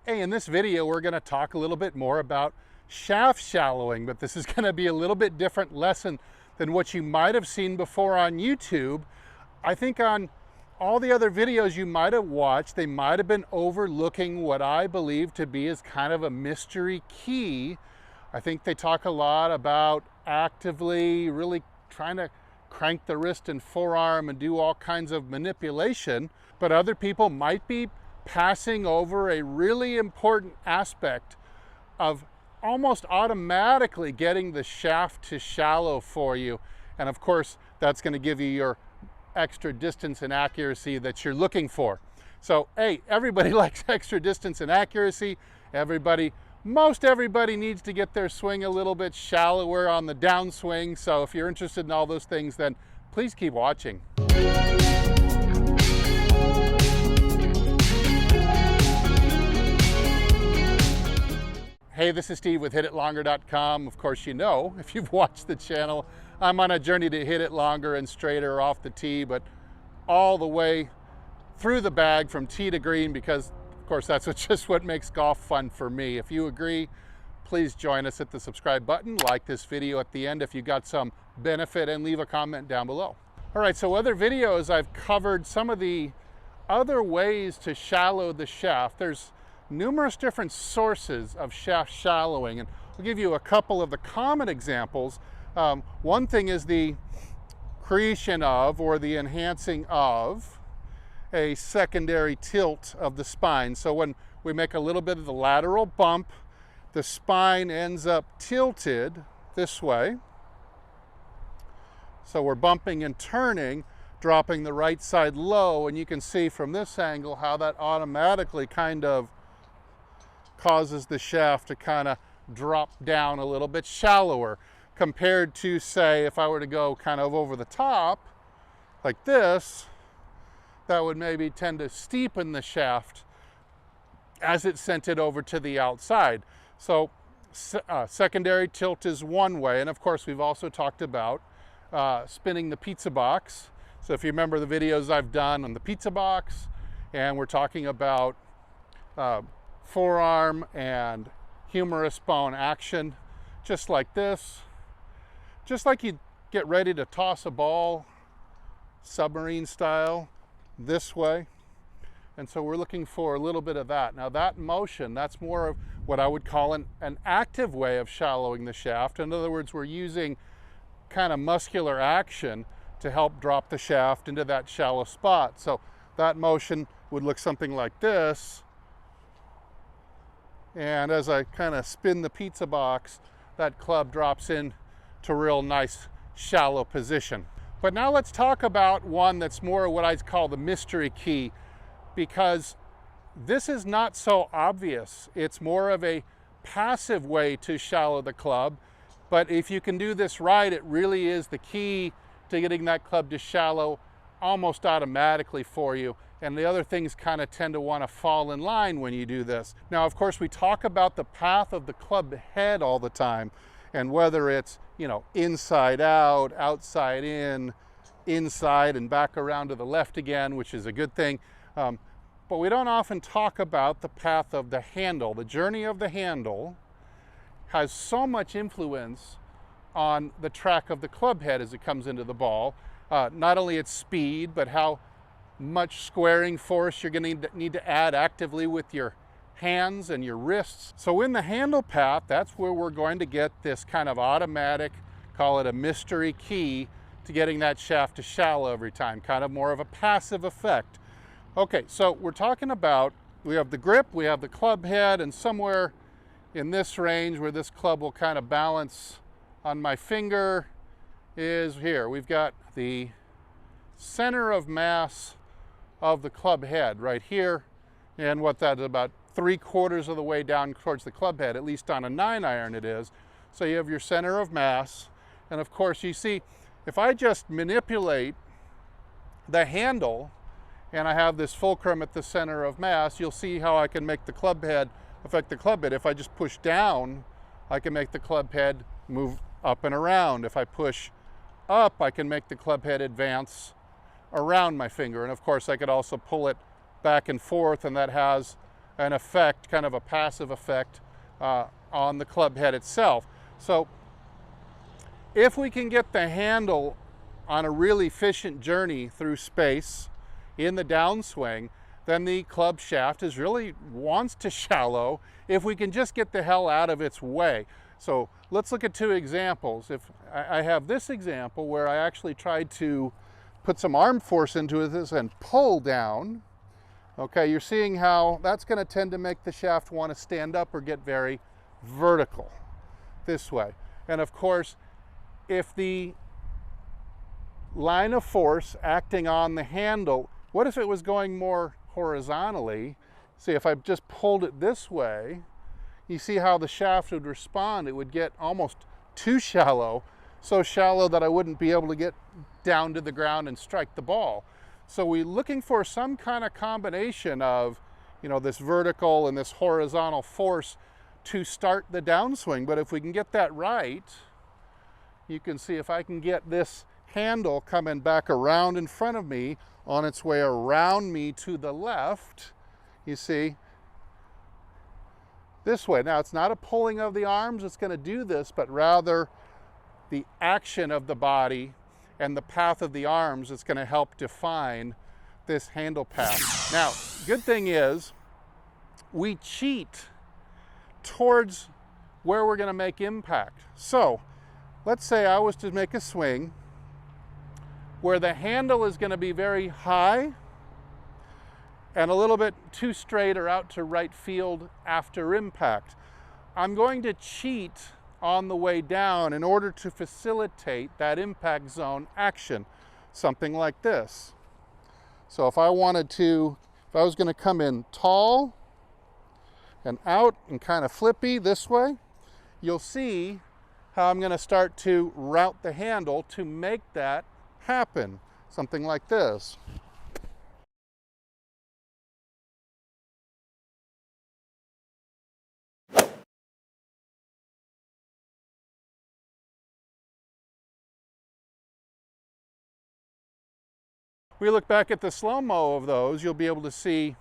Hey, in this video, we're going to talk a little bit more about shaft shallowing, but this is going to be a little bit different lesson than what you might have seen before on YouTube. I think on all the other videos you might have watched, they might have been overlooking what I believe to be as kind of a mystery key. I think they talk a lot about actively really trying to crank the wrist and forearm and do all kinds of manipulation, but other people might be passing over a really important aspect of almost automatically getting the shaft to shallow for you. And of course, that's going to give you your extra distance and accuracy that you're looking for. So, hey, everybody likes extra distance and accuracy. Most everybody needs to get their swing a little bit shallower on the downswing. So if you're interested in all those things, then please keep watching. Hey, this is Steve with HitItLonger.com. Of course, you know, if you've watched the channel, I'm on a journey to hit it longer and straighter off the tee, but all the way through the bag from tee to green, because of course that's just what makes golf fun for me. If you agree, please join us, hit the subscribe button, like this video at the end if you got some benefit, and leave a comment down below. All right, so other videos I've covered some of the other ways to shallow the shaft. There's numerous different sources of shaft shallowing, and I'll give you a couple of the common examples. One thing is the creation of, or the enhancing of, a secondary tilt of the spine. So when we make a little bit of the lateral bump, the spine ends up tilted this way. So we're bumping and turning, dropping the right side low, and you can see from this angle how that automatically kind of causes the shaft to kind of drop down a little bit shallower compared to, say, if I were to go kind of over the top like this, that would maybe tend to steepen the shaft as it sent it over to the outside. So secondary tilt is one way, and of course we've also talked about spinning the pizza box. So if you remember the videos I've done on the pizza box, and we're talking about forearm and humerus bone action, just like this, just like you get ready to toss a ball submarine style this way. And so we're looking for a little bit of that. Now that motion, that's more of what I would call an active way of shallowing the shaft. In other words, we're using kind of muscular action to help drop the shaft into that shallow spot. So that motion would look something like this. And as I kind of spin the pizza box, that club drops in to a real nice shallow position. But now let's talk about one that's more what I call the mystery key, because this is not so obvious. It's more of a passive way to shallow the club. But if you can do this right, it really is the key to getting that club to shallow almost automatically for you. And the other things kind of tend to want to fall in line when you do this. Now, of course, we talk about the path of the club head all the time, and whether it's, you know, inside out, outside in, inside and back around to the left again, which is a good thing. But we don't often talk about the path of the handle. The journey of the handle has so much influence on the track of the club head as it comes into the ball. Not only its speed, but how much squaring force you're going to need to add actively with your hands and your wrists. So in the handle path, that's where we're going to get this kind of automatic, call it a mystery key, to getting that shaft to shallow every time, kind of more of a passive effect. Okay, so we're talking about, we have the grip, we have the club head, and somewhere in this range where this club will kind of balance on my finger is here. We've got the center of mass of the club head right here, and what that is, about 3/4 of the way down towards the club head, at least on a 9-iron it is. So you have your center of mass, and of course you see, if I just manipulate the handle and I have this fulcrum at the center of mass, you'll see how I can make the club head affect the club head. If I just push down, I can make the club head move up and around. If I push up, I can make the club head advance around my finger. And of course, I could also pull it back and forth, and that has an effect, kind of a passive effect on the club head itself. So if we can get the handle on a really efficient journey through space in the downswing, then the club shaft wants to shallow if we can just get the hell out of its way. So let's look at two examples. If I have this example where I actually tried to put some arm force into this and pull down, okay, you're seeing how that's going to tend to make the shaft want to stand up or get very vertical this way. And of course, if the line of force acting on the handle, what if it was going more horizontally? See, if I just pulled it this way, you see how the shaft would respond. It would get almost too shallow, so shallow that I wouldn't be able to get down to the ground and strike the ball. So we're looking for some kind of combination of, you know, this vertical and this horizontal force to start the downswing. But if we can get that right, you can see if I can get this handle coming back around in front of me on its way around me to the left, you see, this way. Now, it's not a pulling of the arms that's going to do this, but rather the action of the body and the path of the arms is going to help define this handle path. Now, good thing is we cheat towards where we're going to make impact. So let's say I was to make a swing where the handle is going to be very high and a little bit too straight or out to right field after impact. I'm going to cheat on the way down in order to facilitate that impact zone action, something like this. So if I was going to come in tall and out and kind of flippy this way, you'll see how I'm going to start to route the handle to make that happen, something like this. We look back at the slow-mo of those, you'll be able to see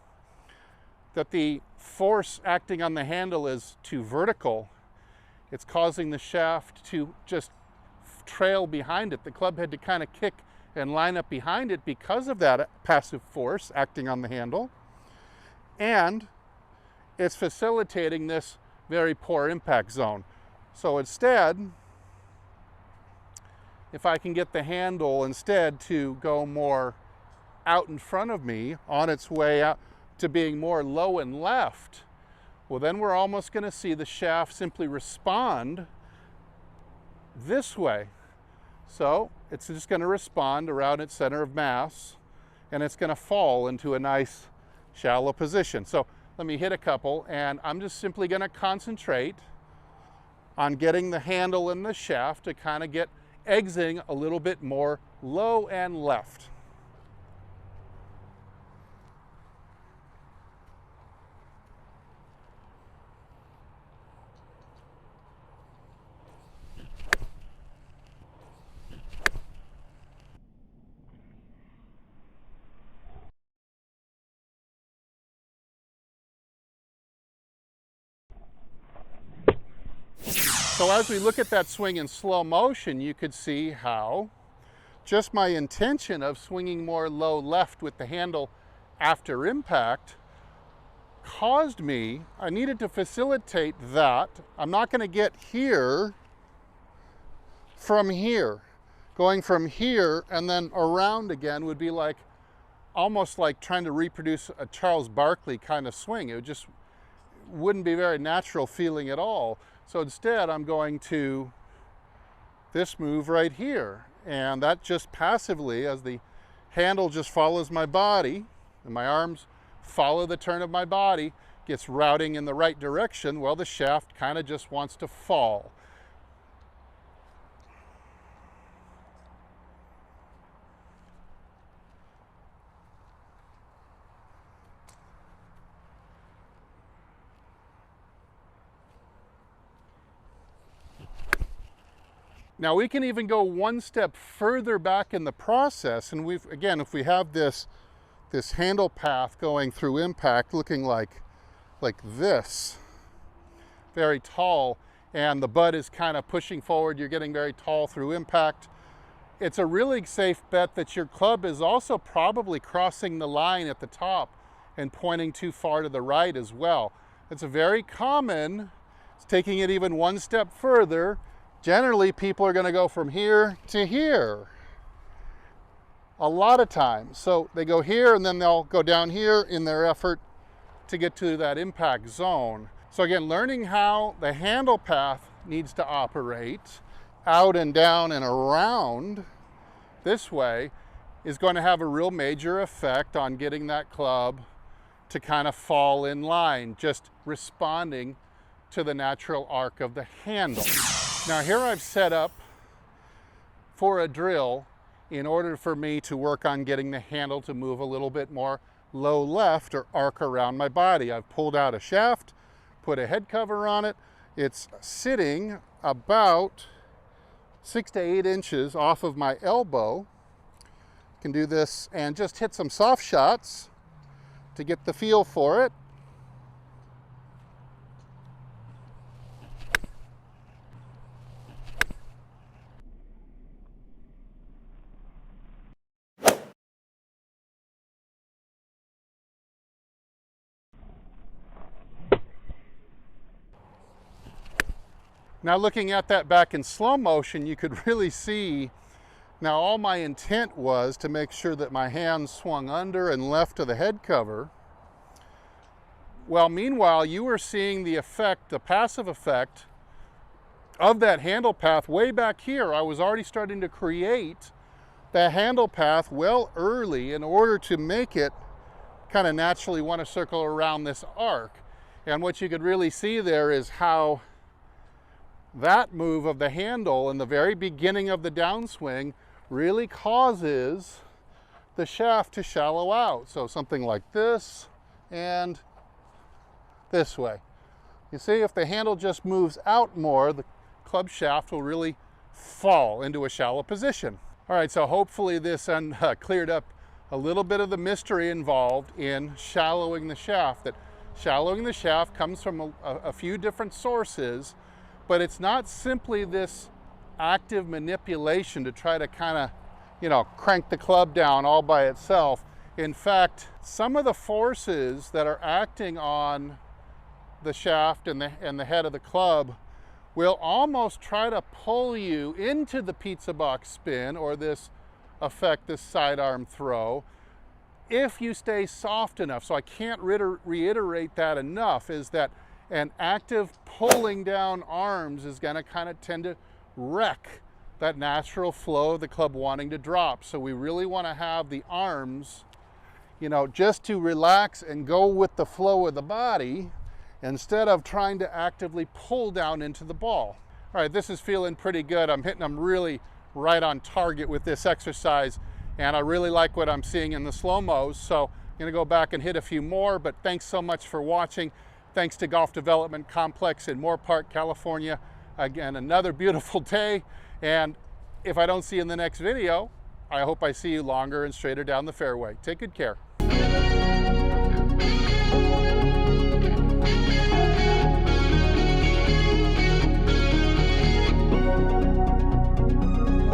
that the force acting on the handle is too vertical. It's causing the shaft to just trail behind it, the club head to kind of kick and line up behind it because of that passive force acting on the handle. And it's facilitating this very poor impact zone. So instead, if I can get the handle instead to go more out in front of me on its way out to being more low and left, well, then we're almost going to see the shaft simply respond this way. So it's just going to respond around its center of mass, and it's going to fall into a nice shallow position. So let me hit a couple, and I'm just simply going to concentrate on getting the handle and the shaft to kind of get exiting a little bit more low and left. So as we look at that swing in slow motion, you could see how just my intention of swinging more low left with the handle after impact caused me, I needed to facilitate that. I'm not going to get here from here. Going from here and then around again would be like almost like trying to reproduce a Charles Barkley kind of swing. It just wouldn't be very natural feeling at all. So instead, I'm going to this move right here. And that just passively, as the handle just follows my body, and my arms follow the turn of my body, gets routing in the right direction, well, the shaft kind of just wants to fall. Now we can even go one step further back in the process, and again, if we have this handle path going through impact looking like like this, very tall, and the butt is kind of pushing forward. You're getting very tall through impact. It's a really safe bet that your club is also probably crossing the line at the top and pointing too far to the right as well. It's a very common, it's taking it even one step further. Generally, people are going to go from here to here a lot of times. So they go here and then they'll go down here in their effort to get to that impact zone. So again, learning how the handle path needs to operate out and down and around this way is going to have a real major effect on getting that club to kind of fall in line, just responding to the natural arc of the handle. Now here I've set up for a drill in order for me to work on getting the handle to move a little bit more low left or arc around my body. I've pulled out a shaft, put a head cover on it. It's sitting about 6 to 8 inches off of my elbow. Can do this and just hit some soft shots to get the feel for it. Now looking at that back in slow motion, you could really see, now all my intent was to make sure that my hands swung under and left of the head cover. Well, meanwhile, you were seeing the effect, the passive effect of that handle path way back here. I was already starting to create that handle path well early in order to make it kind of naturally want to circle around this arc. And what you could really see there is how that move of the handle in the very beginning of the downswing really causes the shaft to shallow out. So something like this and this way. You see, if the handle just moves out more, the club shaft will really fall into a shallow position. All right, so hopefully this cleared up a little bit of the mystery involved in shallowing the shaft. That shallowing the shaft comes from a few different sources, but it's not simply this active manipulation to try to kind of, you know, crank the club down all by itself. In fact, some of the forces that are acting on the shaft and the head of the club will almost try to pull you into the pizza box spin or this effect, this sidearm throw, if you stay soft enough. So I can't reiterate that enough, is that an active pulling down arms is going to kind of tend to wreck that natural flow of the club wanting to drop. So we really want to have the arms, you know, just to relax and go with the flow of the body instead of trying to actively pull down into the ball. All right, this is feeling pretty good. I'm hitting them really right on target with this exercise, and I really like what I'm seeing in the slow-mos. So I'm going to go back and hit a few more, but thanks so much for watching. Thanks to Golf Development Complex in Moore Park, California. Again, another beautiful day. And if I don't see you in the next video, I hope I see you longer and straighter down the fairway. Take good care.